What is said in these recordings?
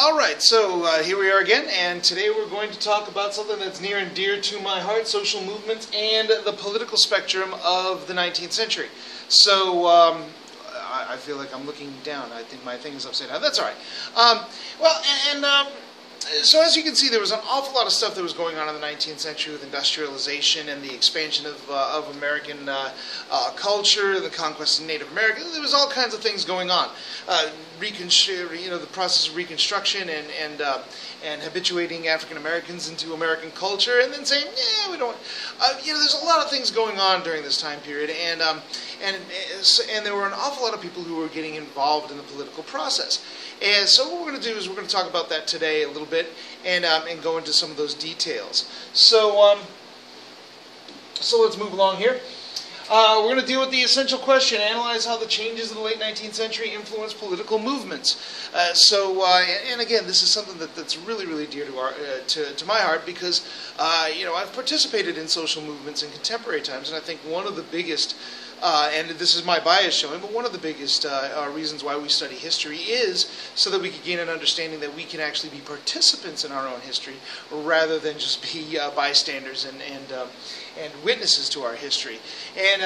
Alright, so here we are again, and today we're going to talk about something that's near and dear to my heart, social movements and the political spectrum of the 19th century. So, I feel like I'm looking down. I think my thing is upside down. That's alright. So as you can see, there was an awful lot of stuff that was going on in the 19th century with industrialization and the expansion of American culture, the conquest of Native America. There was all kinds of things going on. The process of Reconstruction and habituating African Americans into American culture, and then saying, yeah, we don't. There's a lot of things going on during this time period, and there were an awful lot of people who were getting involved in the political process. And so what we're going to do is we're going to talk about that today a little bit and go into some of those details. So let's move along here. We're going to deal with the essential question, analyze how the changes of the late 19th century influenced political movements. And again, this is something that's really, really dear to my heart because, I've participated in social movements in contemporary times, and I think one of the biggest and this is my bias showing, but one of the biggest reasons why we study history is so that we can gain an understanding that we can actually be participants in our own history rather than just be bystanders and witnesses to our history. And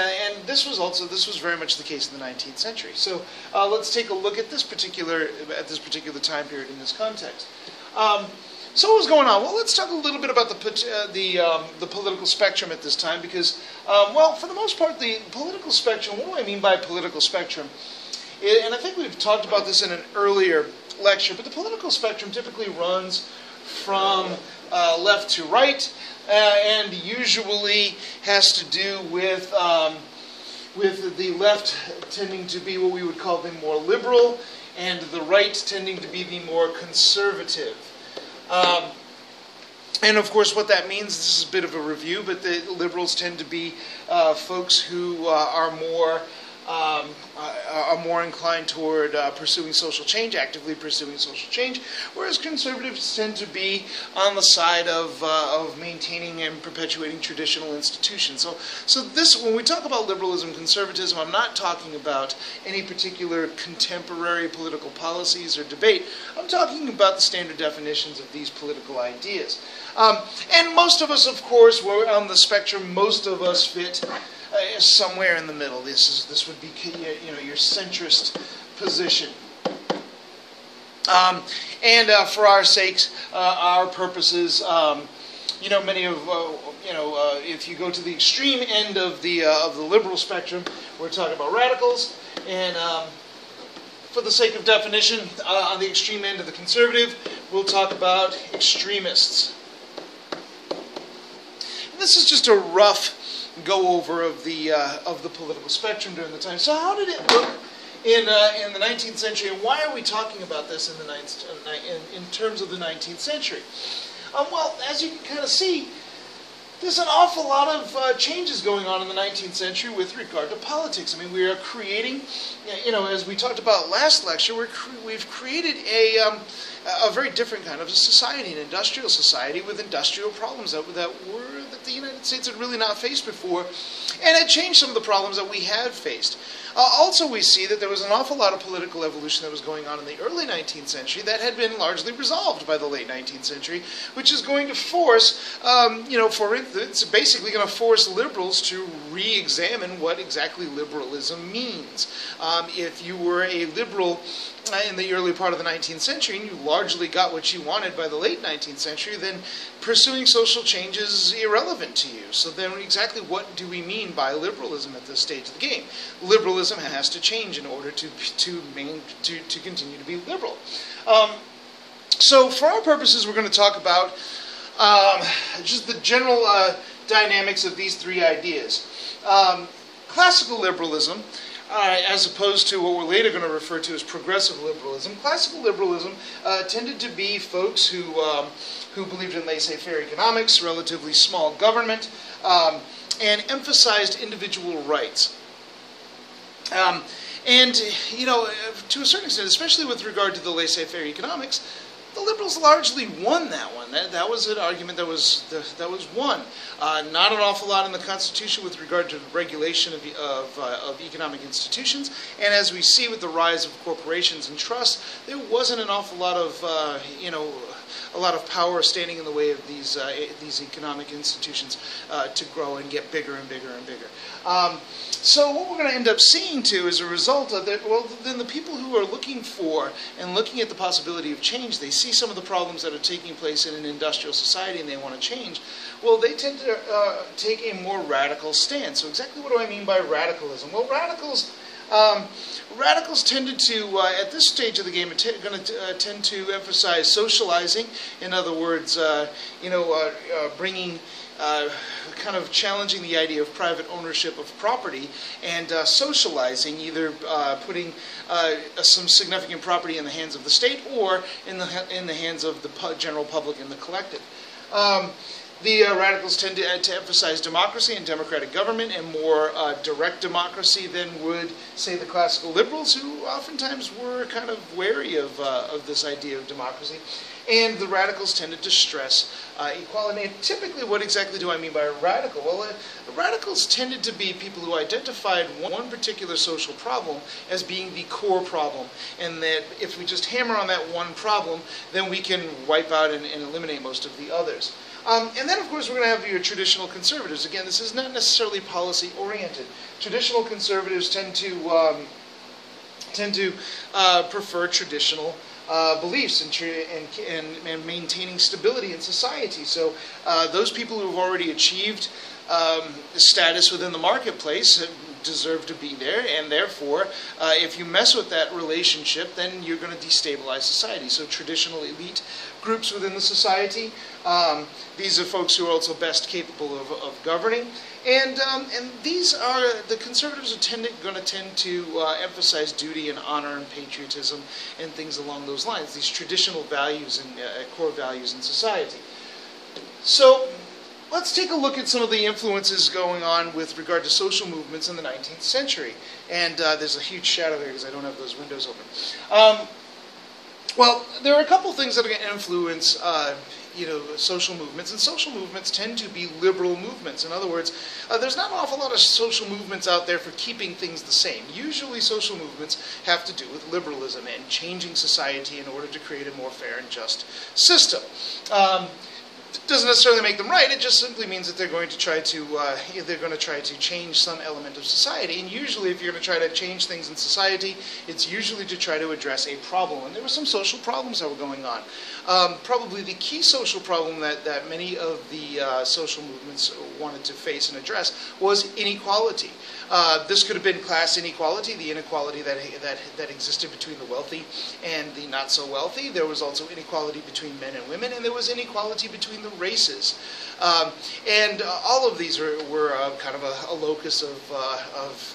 this was very much the case in the 19th century. So let's take a look at this particular time period in this context. So what was going on? Well, let's talk a little bit about the political spectrum at this time because, for the most part, the political spectrum, what do I mean by political spectrum? And I think we've talked about this in an earlier lecture, but the political spectrum typically runs from left to right and usually has to do with the left tending to be what we would call the more liberal and the right tending to be the more conservative. And of course what that means, this is a bit of a review, but the liberals tend to be folks who are more inclined toward pursuing social change, actively pursuing social change, whereas conservatives tend to be on the side of maintaining and perpetuating traditional institutions. So this, when we talk about liberalism, conservatism, I'm not talking about any particular contemporary political policies or debate. I'm talking about the standard definitions of these political ideas. And most of us, of course, we're on the spectrum. Most of us fit somewhere in the middle. This would be your centrist position. For our sakes, our purposes, if you go to the extreme end of the liberal spectrum, we're talking about radicals, and for the sake of definition, on the extreme end of the conservative, we'll talk about extremists. And this is just a rough go over of the political spectrum during the time. So how did it look in the 19th century, and why are we talking about this in terms of the 19th century? Well, as you can kind of see, there's an awful lot of changes going on in the 19th century with regard to politics. I mean, we are creating, as we talked about last lecture, we've created a very different kind of a society, an industrial society with industrial problems that the United States had really not faced before, and it changed some of the problems that we had faced. Also, we see that there was an awful lot of political evolution that was going on in the early 19th century that had been largely resolved by the late 19th century, which is going to force, it's basically going to force liberals to re-examine what exactly liberalism means. If you were a liberal in the early part of the 19th century and you largely got what you wanted by the late 19th century, then pursuing social change is irrelevant to you. So then exactly what do we mean by liberalism at this stage of the game? Liberalism has to change in order to continue to be liberal. So for our purposes, we're going to talk about just the general dynamics of these three ideas. Classical liberalism, as opposed to what we're later going to refer to as progressive liberalism. Classical liberalism tended to be folks who believed in laissez-faire economics, relatively small government, and emphasized individual rights. To a certain extent, especially with regard to the laissez-faire economics, the Liberals largely won that one. That was an argument that was won. Not an awful lot in the Constitution with regard to regulation of economic institutions, and as we see with the rise of corporations and trusts, there wasn't an awful lot of a lot of power standing in the way of these economic institutions to grow and get bigger and bigger and bigger. So what we're going to end up seeing too, as a result of that, well, then the people who are looking for and looking at the possibility of change, they see some of the problems that are taking place in an industrial society and they want to change. Well, they tend to take a more radical stance. So exactly what do I mean by radicalism? Well, radicals tended to, at this stage of the game, are going to tend to emphasize socializing. In other words, bringing, kind of challenging the idea of private ownership of property and socializing, either putting some significant property in the hands of the state or in the hands of the general public and the collective. The radicals tend to emphasize democracy and democratic government and more direct democracy than would, say, the classical liberals, who oftentimes were kind of wary of this idea of democracy. And the radicals tended to stress equality. And typically, what exactly do I mean by a radical? Well, the radicals tended to be people who identified one particular social problem as being the core problem, and that if we just hammer on that one problem, then we can wipe out and eliminate most of the others. And then, of course, we're going to have your traditional conservatives. Again, this is not necessarily policy-oriented. Traditional conservatives tend to prefer traditional beliefs and maintaining stability in society. So those people who have already achieved status within the marketplace deserve to be there, and therefore, if you mess with that relationship, then you're going to destabilize society. So traditional elite groups within the society, these are folks who are also best capable of governing, and these are, the conservatives are going to tend to emphasize duty and honor and patriotism and things along those lines, these traditional values and core values in society. So let's take a look at some of the influences going on with regard to social movements in the 19th century. And there's a huge shadow here because I don't have those windows open. Well, there are a couple things that are going to influence social movements, and social movements tend to be liberal movements. In other words, there's not an awful lot of social movements out there for keeping things the same. Usually social movements have to do with liberalism and changing society in order to create a more fair and just system. Doesn't necessarily make them right. It just simply means that they're going to try to change some element of society. And usually, if you're going to try to change things in society, it's usually to try to address a problem. And there were some social problems that were going on. Probably the key social problem that many of the social movements wanted to face and address was inequality. This could have been class inequality, the inequality that existed between the wealthy and the not so wealthy. There was also inequality between men and women, and there was inequality between the races. And all of these were kind of a locus of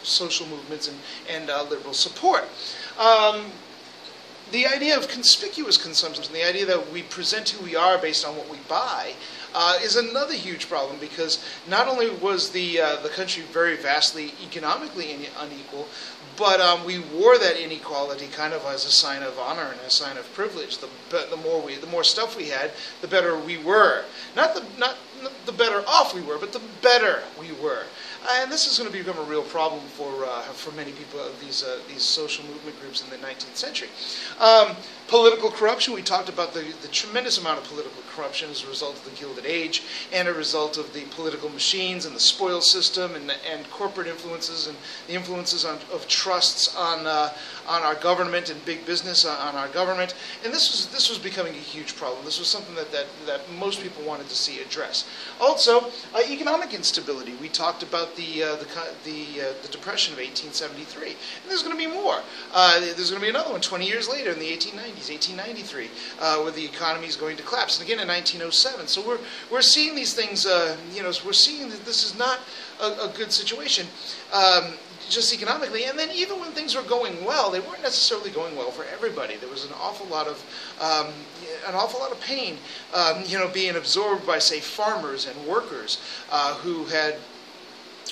social movements and liberal support. The idea of conspicuous consumption, the idea that we present who we are based on what we buy, is another huge problem, because not only was the country very vastly economically unequal, but we wore that inequality kind of as a sign of honor and a sign of privilege. The more stuff we had, the better we were. Not the better off we were, but the better we were. And this is going to become a real problem for many people of these social movement groups in the 19th century. Political corruption, we talked about the tremendous amount of political corruption as a result of the Gilded Age and a result of the political machines and the spoil system and corporate influences and the influences of trusts on our government and big business on our government. And this was becoming a huge problem. This was something that most people wanted to see addressed. Also, economic instability. We talked about the Depression of 1873. And there's going to be more. There's going to be another one 20 years later in the 1890s, 1893, where the economy is going to collapse. And again in 1907. So we're seeing these things, we're seeing that this is not a good situation, just economically. And then even when things were going well, they weren't necessarily going well for everybody. There was an awful lot of pain, being absorbed by, say, farmers and workers who had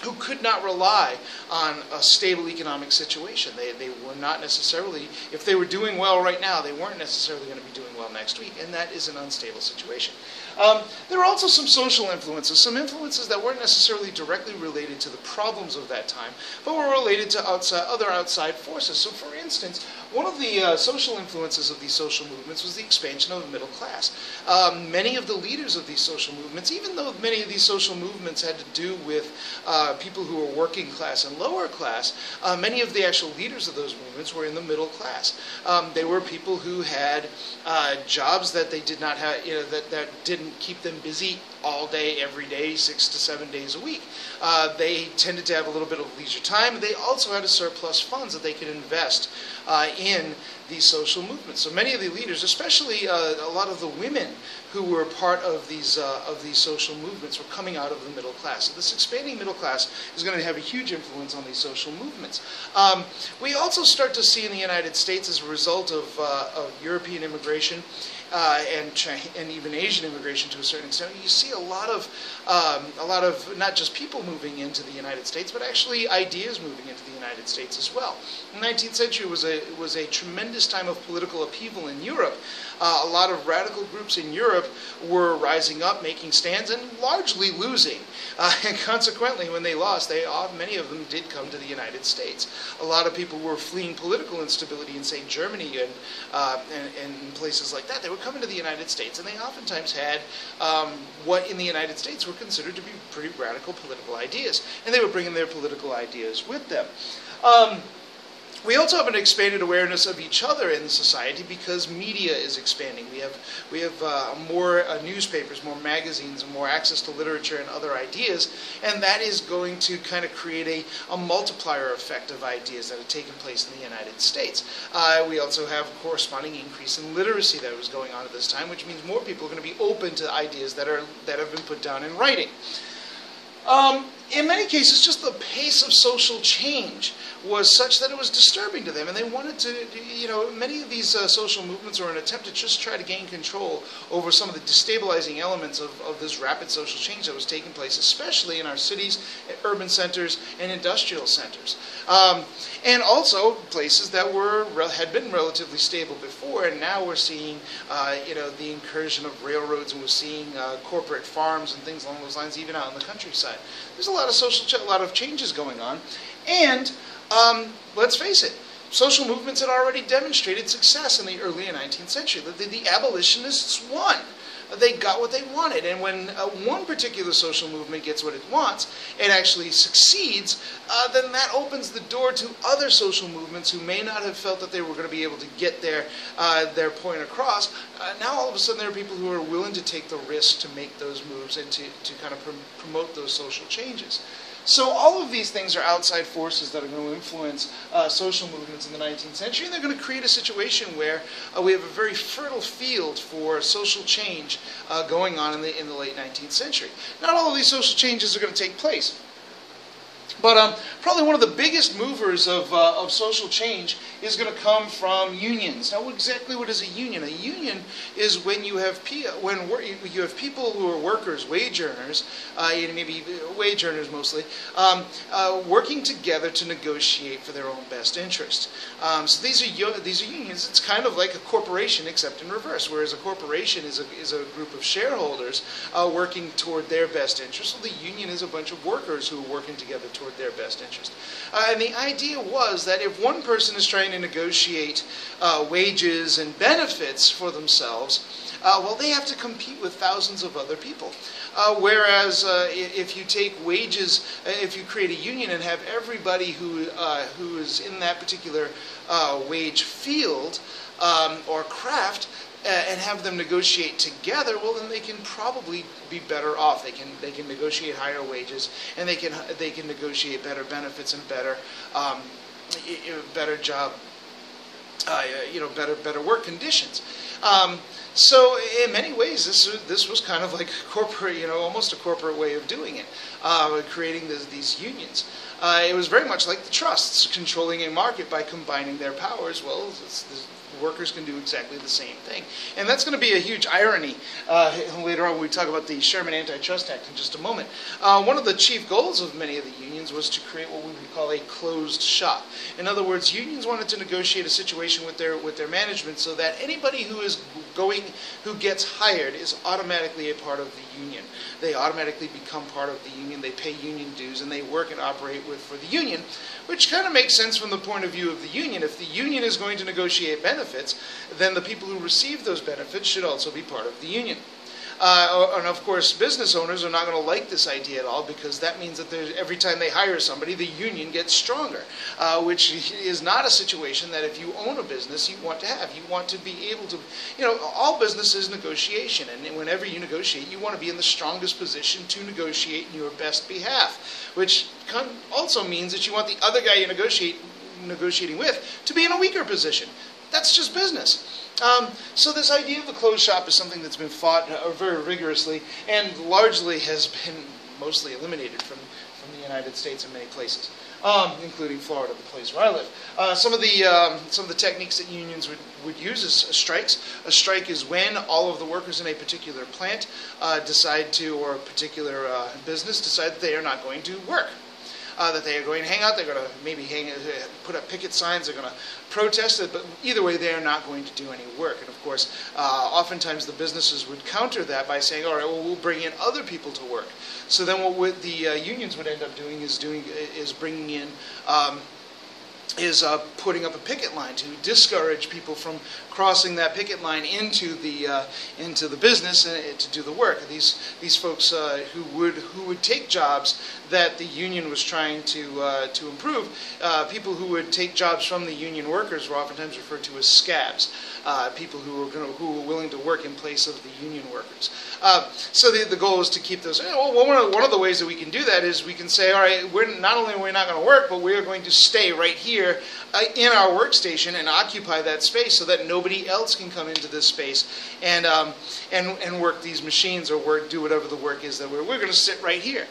who could not rely on a stable economic situation. They were not necessarily, if they were doing well right now, they weren't necessarily going to be doing well next week, and that is an unstable situation. There were also some social influences, some influences that weren't necessarily directly related to the problems of that time, but were related to other outside forces. So for instance, one of the social influences of these social movements was the expansion of the middle class. Many of the leaders of these social movements, even though many of these social movements had to do with people who were working class and lower class, many of the actual leaders of those movements were in the middle class. They were people who had jobs that they did not have, that didn't keep them busy all day, every day, 6 to 7 days a week. They tended to have a little bit of leisure time. They also had a surplus funds that they could invest in these social movements. So many of the leaders, especially a lot of the women who were part of these social movements, were coming out of the middle class. So this expanding middle class is going to have a huge influence on these social movements. We also start to see in the United States, as a result of European immigration, and even Asian immigration to a certain extent, you see a lot of not just people moving into the United States, but actually ideas moving into the United States as well. The 19th century was a tremendous time of political upheaval in Europe. A lot of radical groups in Europe were rising up, making stands, and largely losing. And consequently, when they lost, many of them did come to the United States. A lot of people were fleeing political instability in, say, Germany and places like that. They were coming to the United States, and they oftentimes had what in the United States were considered to be pretty radical political ideas. And they were bringing their political ideas with them. We also have an expanded awareness of each other in society because media is expanding. We have more newspapers, more magazines, and more access to literature and other ideas, and that is going to kind of create a multiplier effect of ideas that have taken place in the United States. We also have a corresponding increase in literacy that was going on at this time, which means more people are going to be open to ideas that have been put down in writing. In many cases, just the pace of social change was such that it was disturbing to them, and they wanted to, many of these social movements were an attempt to just try to gain control over some of the destabilizing elements of this rapid social change that was taking place, especially in our cities, urban centers, and industrial centers. And also places that had been relatively stable before, and now we're seeing, the incursion of railroads, and we're seeing corporate farms and things along those lines, even out in the countryside. There's a lot of changes going on, and let's face it, social movements had already demonstrated success in the early 19th century. The abolitionists won. They got what they wanted, and when one particular social movement gets what it wants, it actually succeeds, then that opens the door to other social movements who may not have felt that they were going to be able to get their point across. Now all of a sudden there are people who are willing to take the risk to make those moves and to kind of promote those social changes. So all of these things are outside forces that are going to influence social movements in the 19th century, and they're going to create a situation where we have a very fertile field for social change going on in the late 19th century. Not all of these social changes are going to take place. But probably one of the biggest movers of social change is going to come from unions. Now, exactly what is a union? A union is when you have people who are workers, wage earners, maybe wage earners mostly, working together to negotiate for their own best interest. So these are unions. It's kind of like a corporation, except in reverse. Whereas a corporation is a group of shareholders working toward their best interest. So the union is a bunch of workers who are working together toward their best interest. And the idea was that if one person is trying to negotiate wages and benefits for themselves, well, they have to compete with thousands of other people. Whereas if you take wages, if you create a union and have everybody who is in that particular wage field or craft, and have them negotiate together, well, then they can probably be better off. They can negotiate higher wages, and they can negotiate better benefits and better job, better work conditions. So in many ways, this was kind of like a corporate, almost a corporate way of doing it, creating these unions. It was very much like the trusts controlling a market by combining their powers. Well, workers can do exactly the same thing. And that's going to be a huge irony later on when we talk about the Sherman Antitrust Act in just a moment. One of the chief goals of many of the unions was to create what we would call a closed shop. In other words, unions wanted to negotiate a situation with their management so that anybody who gets hired is automatically a part of the union. They automatically become part of the union, they pay union dues, and they work and operate for the union, which kind of makes sense from the point of view of the union. If the union is going to negotiate benefits, then the people who receive those benefits should also be part of the union. And of course, business owners are not going to like this idea at all, because that means that every time they hire somebody, the union gets stronger, which is not a situation that if you own a business you want to have. You want to be able to, all business is negotiation, and whenever you negotiate, you want to be in the strongest position to negotiate in your best behalf, which also means that you want the other guy you're negotiating with to be in a weaker position. That's just business. So this idea of the closed shop is something that's been fought very rigorously and largely has been mostly eliminated from the United States in many places, including Florida, the place where I live. Some of the techniques that unions would use is strikes. A strike is when all of the workers in a particular plant or a particular business decide that they are not going to work. That they are going to hang out, they're going to maybe put up picket signs, they're going to protest it, but either way they are not going to do any work. And of course, oftentimes the businesses would counter that by saying, all right, well, we'll bring in other people to work. So then what the unions would end up doing is bringing in putting up a picket line to discourage people from crossing that picket line into the business to do the work. These folks who would take jobs that the union was trying to improve, people who would take jobs from the union workers were oftentimes referred to as scabs, people who were willing to work in place of the union workers. So the goal is to keep those. One of the ways that we can do that is we can say, all right, not only are we not going to work, but we are going to stay right here in our workstation and occupy that space so that nobody else can come into this space and work these machines or do whatever the work is that we're going to sit right here.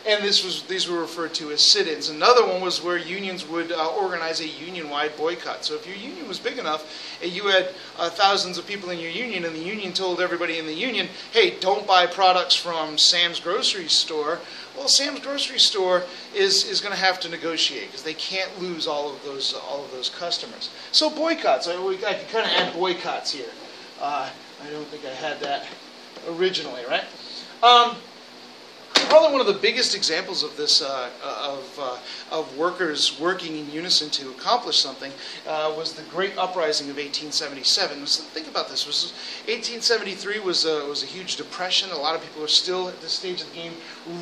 And these were referred to as sit-ins. Another one was where unions would organize a union-wide boycott. So if your union was big enough, and you had thousands of people in your union, and the union told everybody in the union, hey, don't buy products from Sam's grocery store, well, Sam's grocery store is going to have to negotiate because they can't lose all of those customers. So boycotts. I could kind of add boycotts here. I don't think I had that originally, right? Probably one of the biggest examples of this, of workers working in unison to accomplish something, was the Great Uprising of 1877. So think about this. 1873 was a huge depression. A lot of people are still at this stage of the game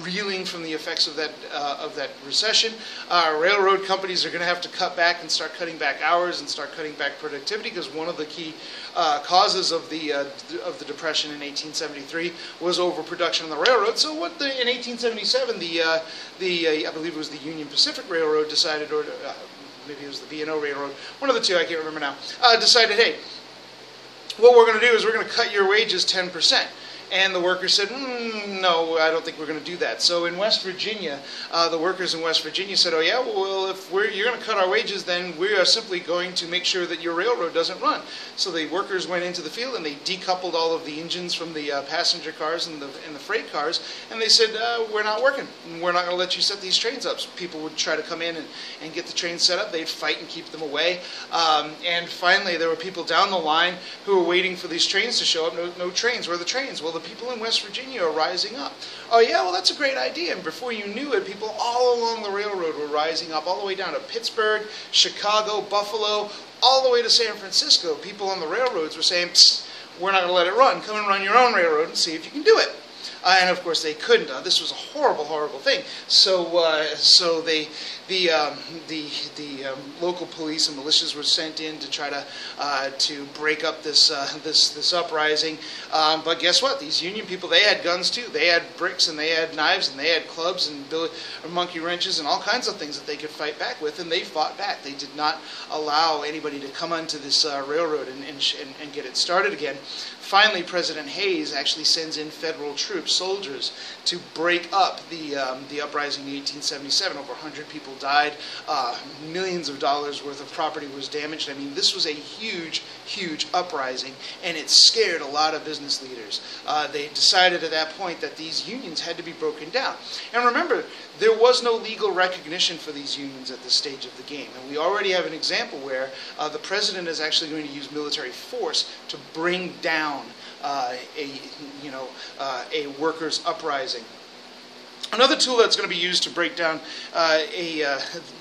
reeling from the effects of that recession. Railroad companies are going to have to cut back and start cutting back hours and start cutting back productivity, because one of the key causes of the depression in 1873 was overproduction on the railroad. So in 1877, I believe it was the Union Pacific Railroad decided, or maybe it was the B&O Railroad, one of the two, I can't remember now, decided, hey, what we're going to do is we're going to cut your wages 10%. And the workers said, no, I don't think we're going to do that. So in West Virginia, the workers in West Virginia said, oh yeah, well, if you're going to cut our wages, then we are simply going to make sure that your railroad doesn't run. So the workers went into the field and they decoupled all of the engines from the passenger cars and the freight cars, and they said, we're not working. We're not going to let you set these trains up. So people would try to come in and get the trains set up. They'd fight and keep them away. And finally, there were people down the line who were waiting for these trains to show up. No trains. Where are the trains? Well, the people in West Virginia are rising up. Oh yeah, well, that's a great idea. And before you knew it, people all along the railroad were rising up, all the way down to Pittsburgh, Chicago, Buffalo, all the way to San Francisco. People on the railroads were saying, psst, we're not going to let it run. Come and run your own railroad and see if you can do it. And of course they couldn't. This was a horrible, horrible thing. So the local police and militias were sent in to try to break up this uprising. But guess what? These union people, they had guns too. They had bricks and they had knives and they had clubs and monkey wrenches and all kinds of things that they could fight back with, and they fought back. They did not allow anybody to come onto this railroad and get it started again. Finally, President Hayes actually sends in federal troops, soldiers, to break up the uprising in 1877. Over 100 people died, millions of dollars worth of property was damaged. I mean, this was a huge, huge uprising, and it scared a lot of business leaders. They decided at that point that these unions had to be broken down. And remember, there was no legal recognition for these unions at this stage of the game. And we already have an example where the president is actually going to use military force to bring down a workers' uprising. Another tool that's going to be used to break down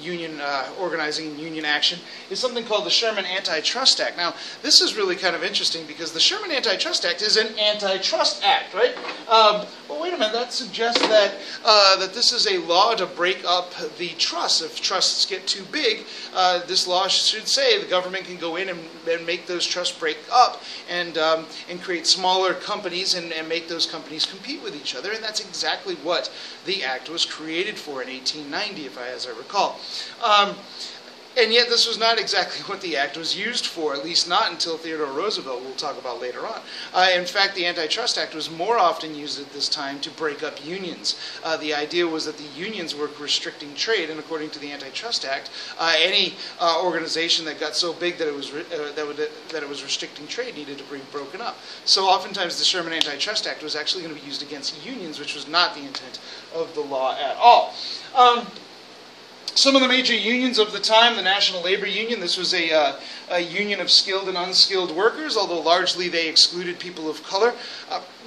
union organizing and union action is something called the Sherman Antitrust Act. Now, this is really kind of interesting because the Sherman Antitrust Act is an antitrust act, right? Well, wait a minute. That suggests that that this is a law to break up the trusts. If trusts get too big, this law should say the government can go in and make those trusts break up and create smaller companies and make those companies compete with each other. And that's exactly what the act was created for in 1890, as I recall. And yet this was not exactly what the act was used for, at least not until Theodore Roosevelt, we'll talk about later on. In fact, the Antitrust Act was more often used at this time to break up unions. The idea was that the unions were restricting trade, and according to the Antitrust Act, any organization that got so big that it was restricting trade needed to be broken up. So oftentimes the Sherman Antitrust Act was actually going to be used against unions, which was not the intent of the law at all. Some of the major unions of the time, the National Labor Union, this was a union of skilled and unskilled workers, although largely they excluded people of color.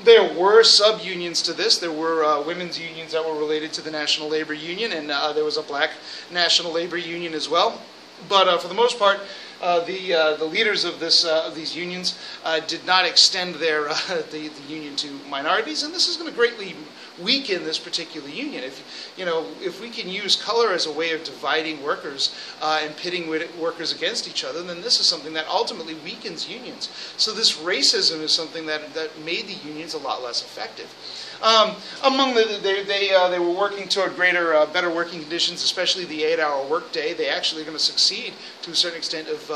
There were sub-unions to this. There were women's unions that were related to the National Labor Union, and there was a black National Labor Union as well. But for the most part, the leaders of these unions did not extend the union to minorities, and this is going to greatly weaken this particular union. If we can use color as a way of dividing workers and pitting workers against each other, then this is something that ultimately weakens unions. So this racism is something that made the unions a lot less effective. They were working toward better working conditions, especially the 8-hour workday. They actually are going to succeed to a certain extent of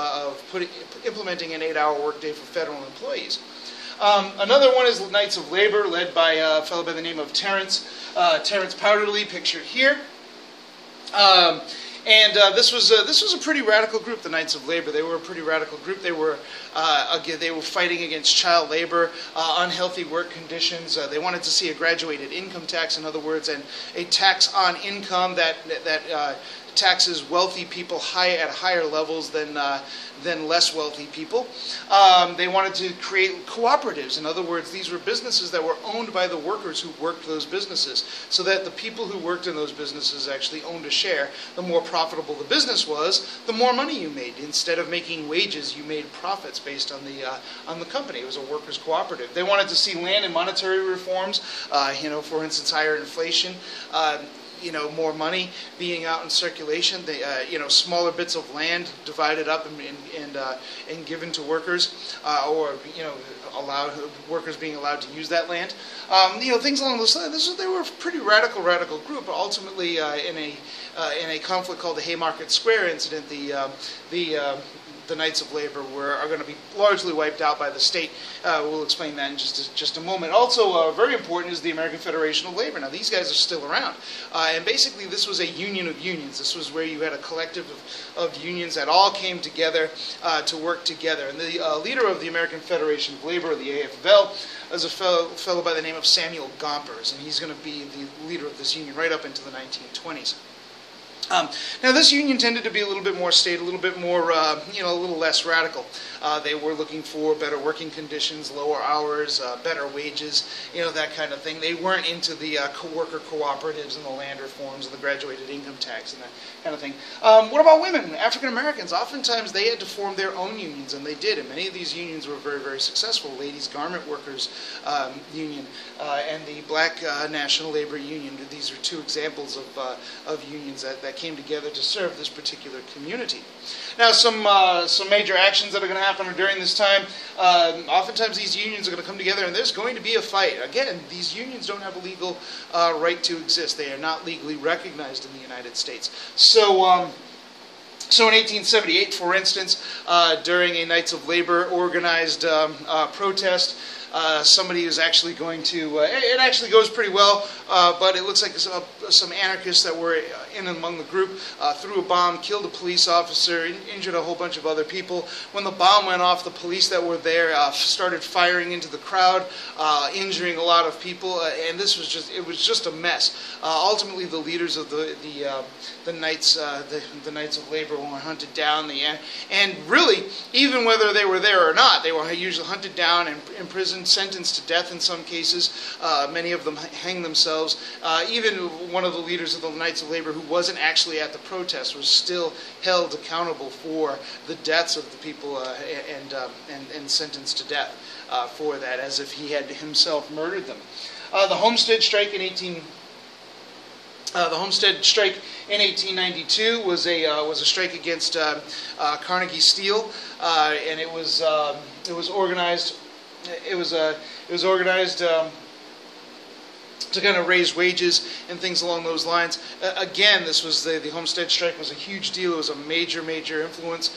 implementing an 8-hour workday for federal employees. Another one is the Knights of Labor, led by a fellow by the name of Terence Powderly, pictured here. This was a pretty radical group, the Knights of Labor. They were a pretty radical group. They were fighting against child labor, unhealthy work conditions. They wanted to see a graduated income tax, in other words, and a tax on income that taxes wealthy people at higher levels than less wealthy people. They wanted to create cooperatives. In other words, these were businesses that were owned by the workers who worked those businesses, so that the people who worked in those businesses actually owned a share. The more profitable the business was, the more money you made. Instead of making wages, you made profits based on the company. It was a workers' cooperative. They wanted to see land and monetary reforms. For instance, higher inflation. More money being out in circulation. They, smaller bits of land divided up and given to workers, or workers being allowed to use that land. Things along those lines. They were a pretty radical group. But ultimately, in a conflict called the Haymarket Square incident, the Knights of Labor are going to be largely wiped out by the state. We'll explain that in just a moment. Also, very important is the American Federation of Labor. Now, these guys are still around. And basically, this was a union of unions. This was where you had a collective of unions that all came together to work together. And the leader of the American Federation of Labor, the AFL, is a fellow by the name of Samuel Gompers. And he's going to be the leader of this union right up into the 1920s. Now, this union tended to be a little bit more state, a little bit more, a little less radical. They were looking for better working conditions, lower hours, better wages, that kind of thing. They weren't into the worker cooperatives and the land reforms and the graduated income tax and that kind of thing. What about women? African Americans, oftentimes they had to form their own unions, and they did. And many of these unions were very, very successful. Ladies Garment Workers Union and the Black National Labor Union. These are two examples of unions that came together to serve this particular community. Now, some major actions that are going to happen during this time. Oftentimes, these unions are going to come together, and there's going to be a fight. Again, these unions don't have a legal right to exist. They are not legally recognized in the United States. So, So in 1878, for instance, during a Knights of Labor organized protest, somebody was actually going to, it actually goes pretty well, but it looks like some anarchists that were in among the group threw a bomb, killed a police officer, injured a whole bunch of other people. When the bomb went off, the police that were there started firing into the crowd, injuring a lot of people, and this was just a mess. Ultimately, the leaders of the Knights of Labor were hunted down, and really, even whether they were there or not, they were usually hunted down and imprisoned, sentenced to death in some cases. Many of them hanged themselves. Even one of the leaders of the Knights of Labor, who wasn't actually at the protest, was still held accountable for the deaths of the people and sentenced to death for that, as if he had himself murdered them. The Homestead Strike in 1892 was a strike against Carnegie Steel, and it was organized. It was organized to kind of raise wages and things along those lines. Again, this was the Homestead Strike was a huge deal. It was a major influence.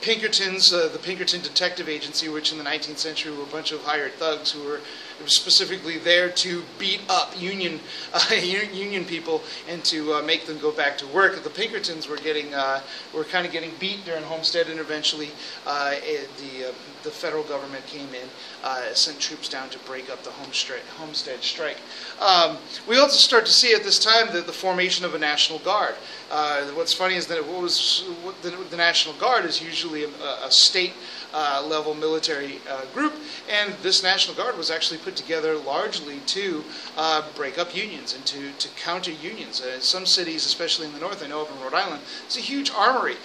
Pinkertons, the Pinkerton Detective Agency, which in the 19th century were a bunch of hired thugs who were specifically there to beat up union people and to make them go back to work. The Pinkertons were kind of getting beat during Homestead, and eventually the federal government came in, sent troops down to break up the Homestead Strike. We also start to see at this time the formation of a National Guard. What's funny is that the National Guard is usually a state level military group, and this National Guard was actually put together largely to break up unions and to counter unions. Some cities, especially in the north, I know up in Rhode Island, there's a huge armory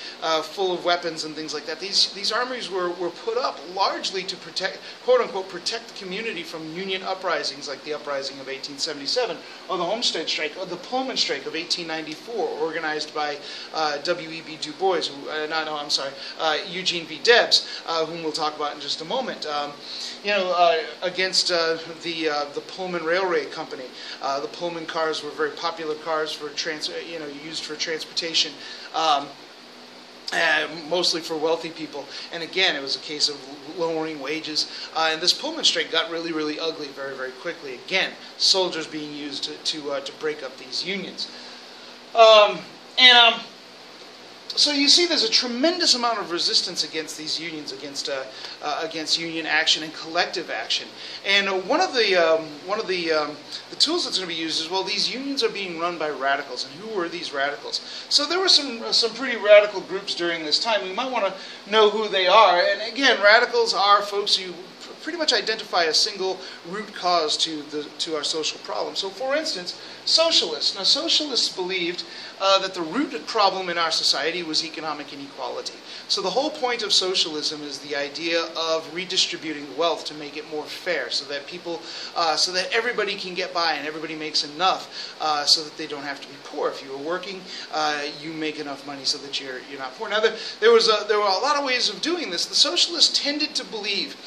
full of weapons and things like that. These armories were put up largely to protect, quote unquote, protect the community from union uprisings like the Uprising of 1877 or the Homestead Strike or the Pullman Strike of 1894, organized by W.E.B. Du Bois, Eugene V. Debs, whom we'll talk about in just a moment. Against the Pullman Railway Company. The Pullman cars were very popular cars for used for transportation. Mostly for wealthy people, and again, it was a case of lowering wages. And this Pullman strike got really ugly very quickly. Again, soldiers being used to break up these unions. So you see, there's a tremendous amount of resistance against these unions, against union action and collective action. And one of the tools that's going to be used is, well, these unions are being run by radicals, and who were these radicals? So there were some pretty radical groups during this time. We might want to know who they are. And again, radicals are folks who pretty much identify a single root cause to our social problem. So, for instance, socialists. Now, socialists believed that the root problem in our society was economic inequality. So the whole point of socialism is the idea of redistributing wealth to make it more fair, so that so that everybody can get by and everybody makes enough, so that they don't have to be poor. If you were working, you make enough money so that you're not poor. Now, there were a lot of ways of doing this. The socialists tended to believe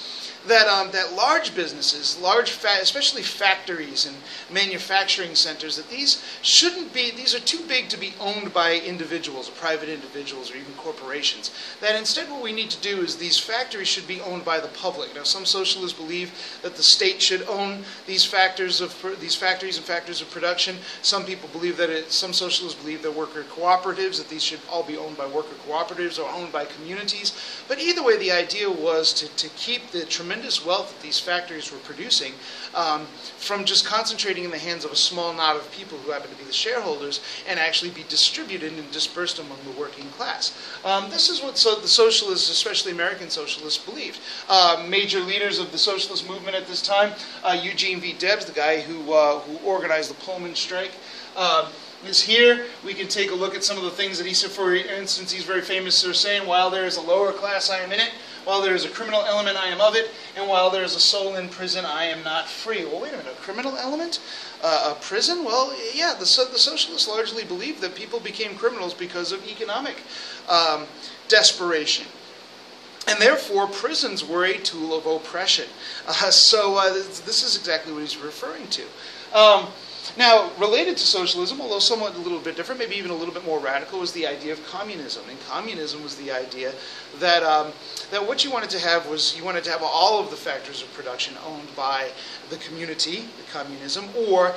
that large businesses, especially factories and manufacturing centers, that these are too big to be owned by individuals, or private individuals, or even corporations. That instead what we need to do is these factories should be owned by the public. Now, some socialists believe that the state should own these factories and factories of production. Some people believe some socialists believe that worker cooperatives, that these should all be owned by worker cooperatives or owned by communities. But either way, the idea was to keep the tremendous wealth that these factories were producing from just concentrating in the hands of a small knot of people who happen to be the shareholders, and actually be distributed and dispersed among the working class. This is what the socialists, especially American socialists, believed. Major leaders of the socialist movement at this time, Eugene V. Debs, the guy who organized the Pullman strike, is here. We can take a look at some of the things that he said. For instance, he's very famous for saying, "While there is a lower class, I am in it. While there is a criminal element, I am of it. And while there is a soul in prison, I am not free." Well, wait a minute, a criminal element? A prison? Well, yeah, the socialists largely believed that people became criminals because of economic desperation. And therefore, prisons were a tool of oppression. This is exactly what he's referring to. Now, related to socialism, although somewhat a little bit different, maybe even a little bit more radical, was the idea of communism. And communism was the idea that that what you wanted to have was you wanted to have all of the factors of production owned by the community, the communism, or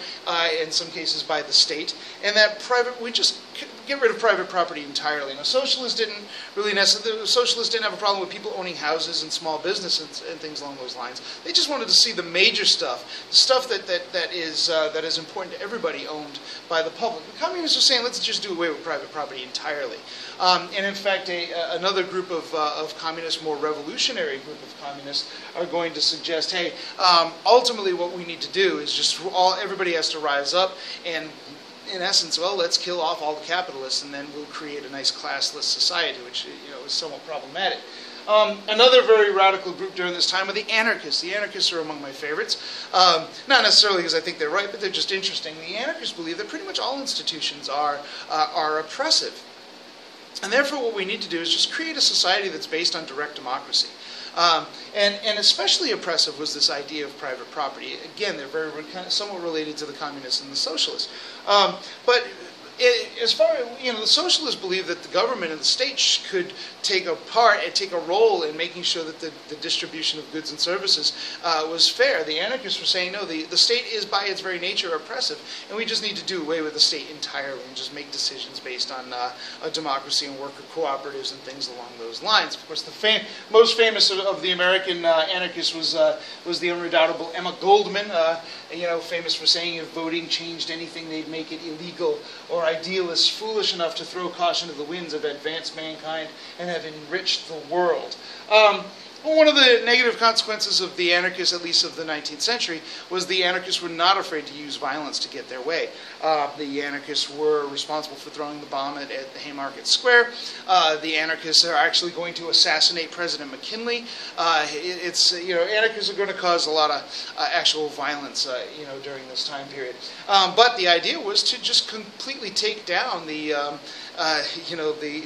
in some cases by the state, and that we just get rid of private property entirely. Now, socialists didn't have a problem with people owning houses and small businesses and things along those lines. They just wanted to see the major stuff, the stuff that is important to everybody, owned by the public. The communists are saying, let's just do away with private property entirely. And in fact, another group of communists, more revolutionary group of communists, are going to suggest, hey, ultimately what we need to do is just everybody has to rise up and, in essence, well, let's kill off all the capitalists, and then we'll create a nice classless society, which is somewhat problematic. Another very radical group during this time are the anarchists. The anarchists are among my favorites. Not necessarily because I think they're right, but they're just interesting. The anarchists believe that pretty much all institutions are oppressive. And therefore what we need to do is just create a society that's based on direct democracy. And especially oppressive was this idea of private property. Again, they're somewhat related to the communists and the socialists. But as far as, the socialists believe that the government and the state could take a part and take a role in making sure that the distribution of goods and services was fair. The anarchists were saying, no, the state is by its very nature oppressive, and we just need to do away with the state entirely and just make decisions based on a democracy and worker cooperatives and things along those lines. Of course, the most famous of the American anarchists was the unredoubtable Emma Goldman, famous for saying if voting changed anything, they'd make it illegal, or idealists foolish enough to throw caution to the winds have advanced mankind and have enriched the world. One of the negative consequences of the anarchists, at least of the 19th century, was the anarchists were not afraid to use violence to get their way. The anarchists were responsible for throwing the bomb at the Haymarket Square. The anarchists are actually going to assassinate President McKinley. Anarchists are going to cause a lot of actual violence, during this time period. But the idea was to just completely take down the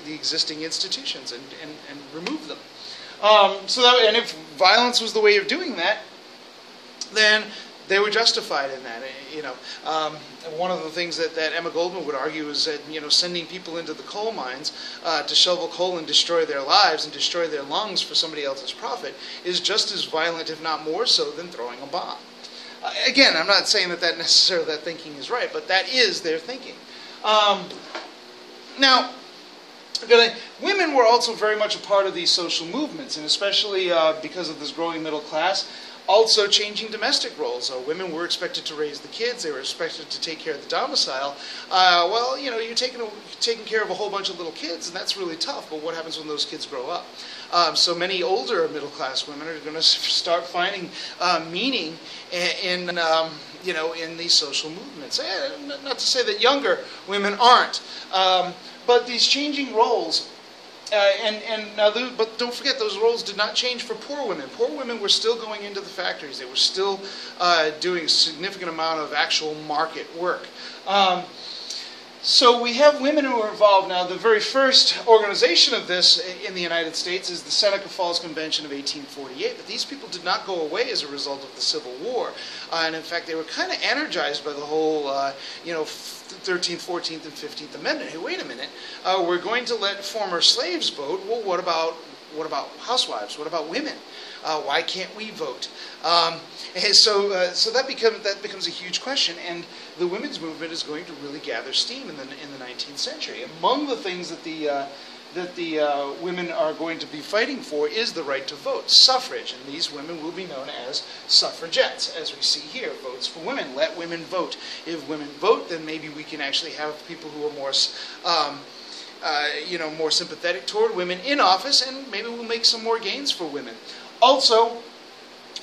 existing institutions and remove them. And if violence was the way of doing that, then they were justified in that. One of the things that Emma Goldman would argue is that sending people into the coal mines to shovel coal and destroy their lives and destroy their lungs for somebody else's profit is just as violent, if not more so, than throwing a bomb. Again, I'm not saying that necessarily that thinking is right, but that is their thinking. Now, women were also very much a part of these social movements, and especially because of this growing middle class, also changing domestic roles. Women were expected to raise the kids, they were expected to take care of the domicile. You're taking care of a whole bunch of little kids, and that's really tough, but what happens when those kids grow up? So many older middle class women are going to start finding meaning in these social movements. Not to say that younger women aren't. But these changing roles, but don't forget, those roles did not change for poor women. Poor women were still going into the factories. They were still doing a significant amount of actual market work. So we have women who are involved now. The very first organization of this in the United States is the Seneca Falls Convention of 1848. But these people did not go away as a result of the Civil War. And in fact, they were kind of energized by the whole, 13th, 14th, and 15th Amendment. Hey, wait a minute. We're going to let former slaves vote. Well, what about housewives? What about women? Why can't we vote? So that becomes a huge question, and the women's movement is going to really gather steam in the 19th century. Among the things that the women are going to be fighting for is the right to vote, suffrage, and these women will be known as suffragettes, as we see here. Votes for women. Let women vote. If women vote, then maybe we can actually have people who are more more sympathetic toward women in office, and maybe we'll make some more gains for women. Also,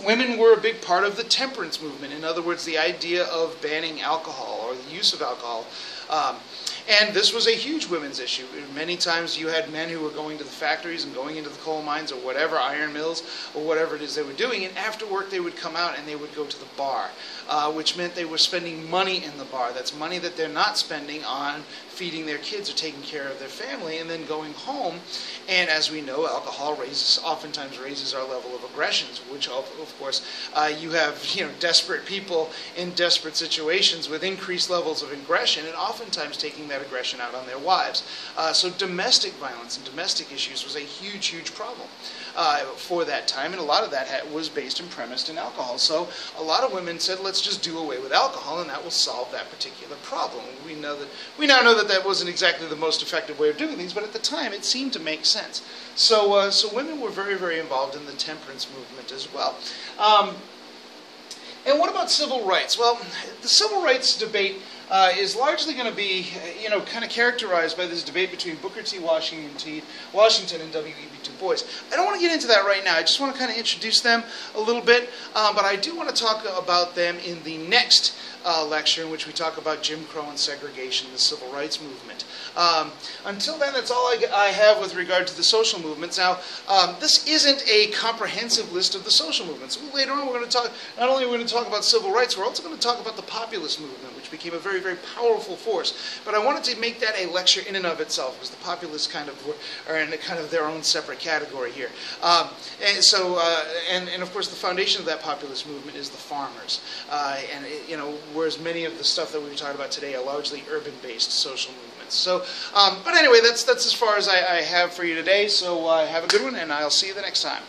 women were a big part of the temperance movement. In other words, the idea of banning alcohol or the use of alcohol. And this was a huge women's issue. Many times you had men who were going to the factories and going into the coal mines or whatever, iron mills, or whatever it is they were doing, and after work they would come out and they would go to the bar, which meant they were spending money in the bar. That's money that they're not spending on feeding their kids or taking care of their family, and then going home. And as we know, alcohol oftentimes raises our level of aggressions, which of course you have desperate people in desperate situations with increased levels of aggression, and oftentimes taking that aggression out on their wives. So domestic violence and domestic issues was a huge, huge problem for that time, and a lot of that was based and premised in alcohol. So a lot of women said, let's just do away with alcohol, and that will solve that particular problem. We now know that wasn't exactly the most effective way of doing things, but at the time it seemed to make sense. So women were very, very involved in the temperance movement as well. And what about civil rights? Well, the civil rights debate is largely going to be, kind of characterized by this debate between Booker T. Washington and W.E.B. Du Bois. I don't want to get into that right now. I just want to kind of introduce them a little bit, but I do want to talk about them in the next lecture, in which we talk about Jim Crow and segregation, the civil rights movement. Until then, that's all I have with regard to the social movements. Now, this isn't a comprehensive list of the social movements. Later on, we're going to talk, not only are we going to talk about civil rights, we're also going to talk about the populist movement, which became a very, very powerful force. But I wanted to make that a lecture in and of itself, because the populists kind of are in kind of their own separate category here. And of course, the foundation of that populist movement is the farmers. Whereas many of the stuff that we've talked about today are largely urban-based social movements. So, but anyway, that's as far as I have for you today. So have a good one, and I'll see you the next time.